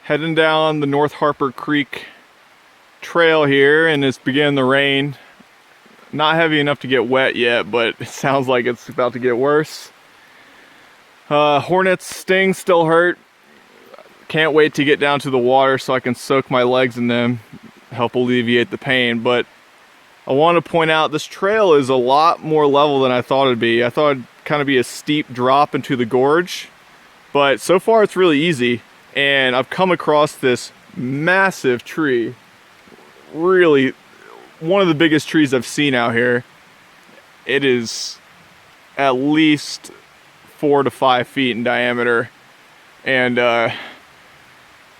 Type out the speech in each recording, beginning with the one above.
Heading down the North Harper Creek trail here, and it's beginning to rain. Not heavy enough to get wet yet, but it sounds like it's about to get worse. Hornets sting still hurt. Can't wait to get down to the water so I can soak my legs in them, help alleviate the pain. But I want to point out this trail is a lot more level than I thought it'd be. I thought it'd kind of be a steep drop into the gorge, but so far it's really easy. And I've come across this massive tree, really one of the biggest trees I've seen out here. It is at least 4 to 5 feet in diameter, and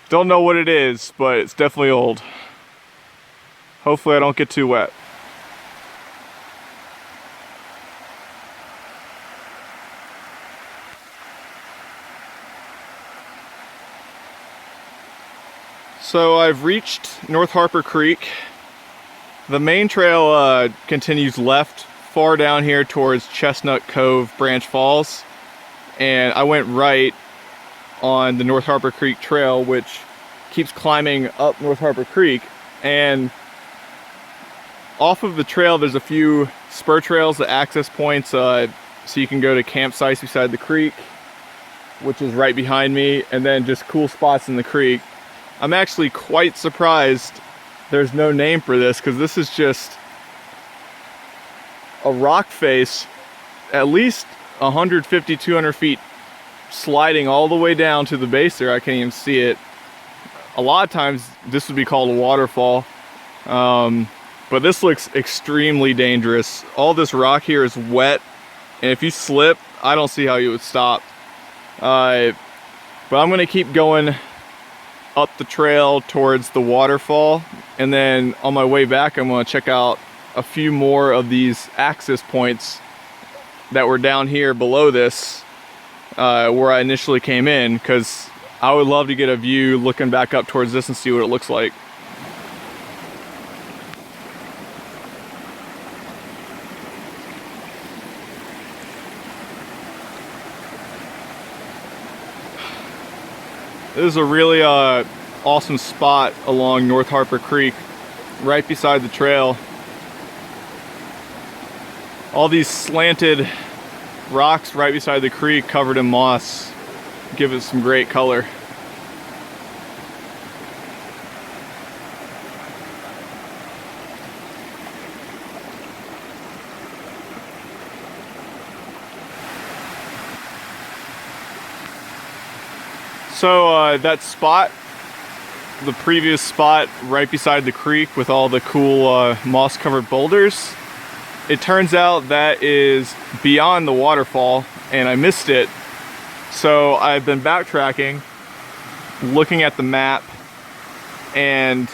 don't know what it is, but it's definitely old. Hopefully I don't get too wet. So I've reached North Harper Creek. The main trail continues left far down here towards Chestnut Cove Branch Falls, and I went right on the North Harper Creek trail, which keeps climbing up North Harper Creek. And off of the trail there's a few spur trails, the access points, so you can go to campsites beside the creek, which is right behind me, and then just cool spots in the creek. I'm actually quite surprised there's no name for this, because this is just a rock face at least 150, 200 feet sliding all the way down to the base there. I can't even see it. A lot of times this would be called a waterfall, but this looks extremely dangerous. All this rock here is wet, and if you slip, I don't see how you would stop. But I'm going to keep going up the trail towards the waterfall, and then on my way back I'm going to check out a few more of these access points that were down here below this, where I initially came in, because I would love to get a view looking back up towards this and see what it looks like. This is a really awesome spot along North Harper Creek, right beside the trail. All these slanted rocks right beside the creek covered in moss give it some great color. So that spot, the previous spot right beside the creek with all the cool moss covered boulders, it turns out that is beyond the waterfall, and I missed it. So I've been backtracking, looking at the map, and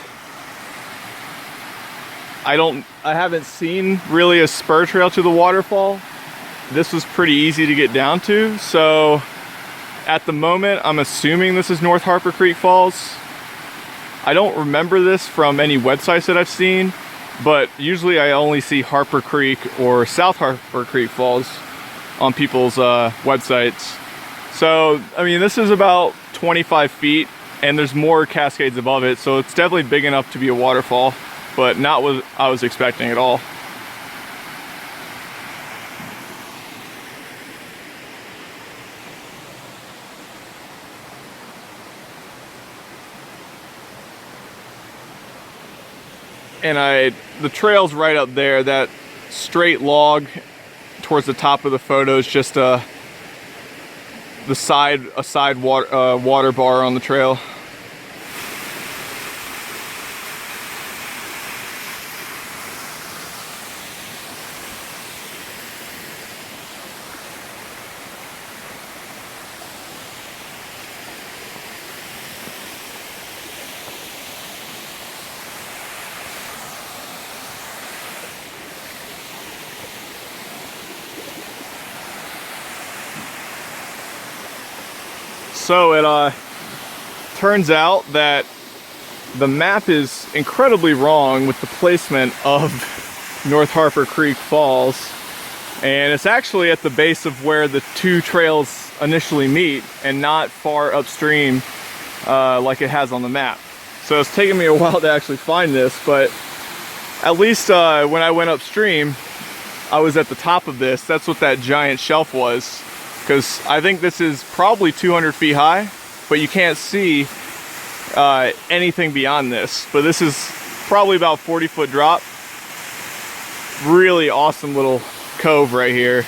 I haven't seen really a spur trail to the waterfall. This was pretty easy to get down to, so at the moment I'm assuming this is North Harper Creek Falls. I don't remember this from any websites that I've seen, but usually I only see Harper Creek or South Harper Creek Falls on people's websites. So, I mean, this is about 25 feet, and there's more cascades above it, so it's definitely big enough to be a waterfall, but not what I was expecting at all. And the trail's right up there. That straight log towards the top of the photo is just a side water bar on the trail. So it turns out that the map is incredibly wrong with the placement of North Harper Creek Falls, and it's actually at the base of where the two trails initially meet and not far upstream like it has on the map. So it's taken me a while to actually find this, but at least when I went upstream, I was at the top of this. That's what that giant shelf was, because I think this is probably 200 feet high, but you can't see anything beyond this. But this is probably about 40-foot drop. Really awesome little cove right here.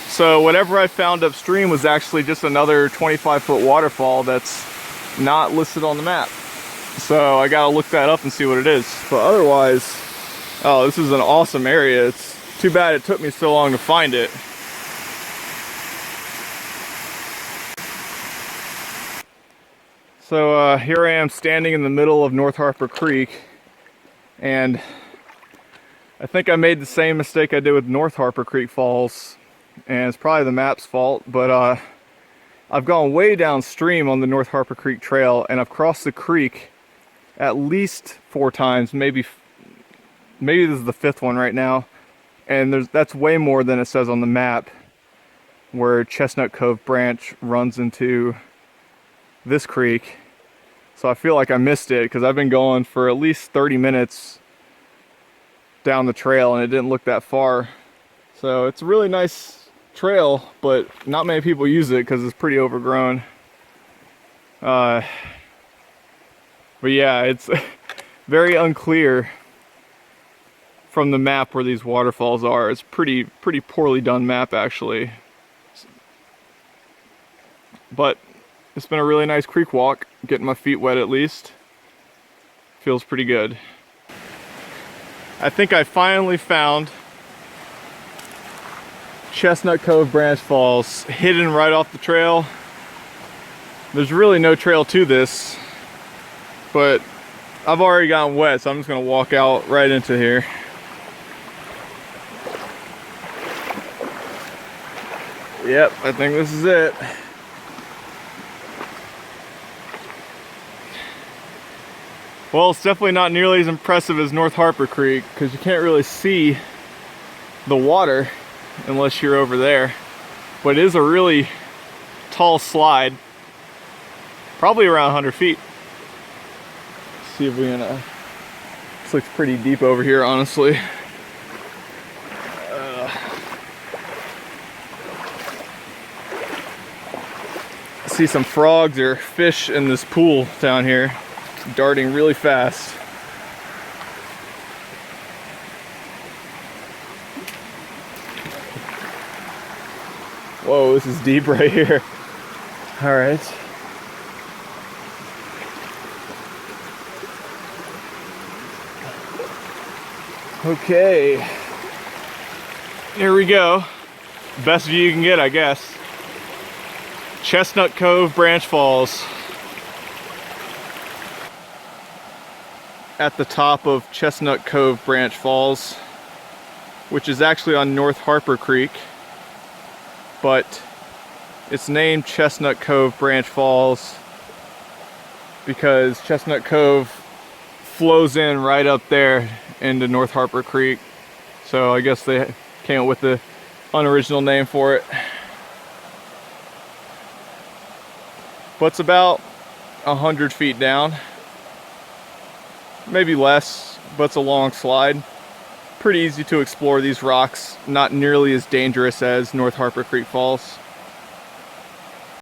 So whatever I found upstream was actually just another 25-foot waterfall that's not listed on the map. So I gotta look that up and see what it is. But otherwise, oh, this is an awesome area. It's too bad it took me so long to find it. So here I am standing in the middle of North Harper Creek, and I think I made the same mistake I did with North Harper Creek Falls, and it's probably the map's fault, but I've gone way downstream on the North Harper Creek Trail, and I've crossed the creek at least 4 times, maybe this is the 5th one right now, and that's way more than it says on the map, where Chestnut Cove branch runs into this creek. So I feel like I missed it, because I've been going for at least 30 minutes down the trail and it didn't look that far. So it's a really nice trail, but not many people use it because it's pretty overgrown. But yeah, it's very unclear from the map where these waterfalls are. It's pretty poorly done map, actually. But it's been a really nice creek walk, getting my feet wet at least. Feels pretty good. I think I finally found Chestnut Cove Branch Falls, hidden right off the trail. There's really no trail to this, but I've already gotten wet, so I'm just gonna walk out right into here. Yep, I think this is it. Well, it's definitely not nearly as impressive as North Harper Creek, because you can't really see the water unless you're over there. But it is a really tall slide, probably around 100 feet. Let's see if we can, this looks pretty deep over here, honestly. See some frogs or fish in this pool down here, darting really fast. Whoa, this is deep right here. All right. Okay. Here we go. Best view you can get, I guess. Chestnut Cove Branch Falls. At the top of Chestnut Cove Branch Falls, which is actually on North Harper Creek, but it's named Chestnut Cove Branch Falls because Chestnut Cove flows in right up there into North Harper Creek. So I guess they came up with the unoriginal name for it. But it's about 100 feet down. Maybe less, but it's a long slide. Pretty easy to explore these rocks, not nearly as dangerous as North Harper Creek Falls.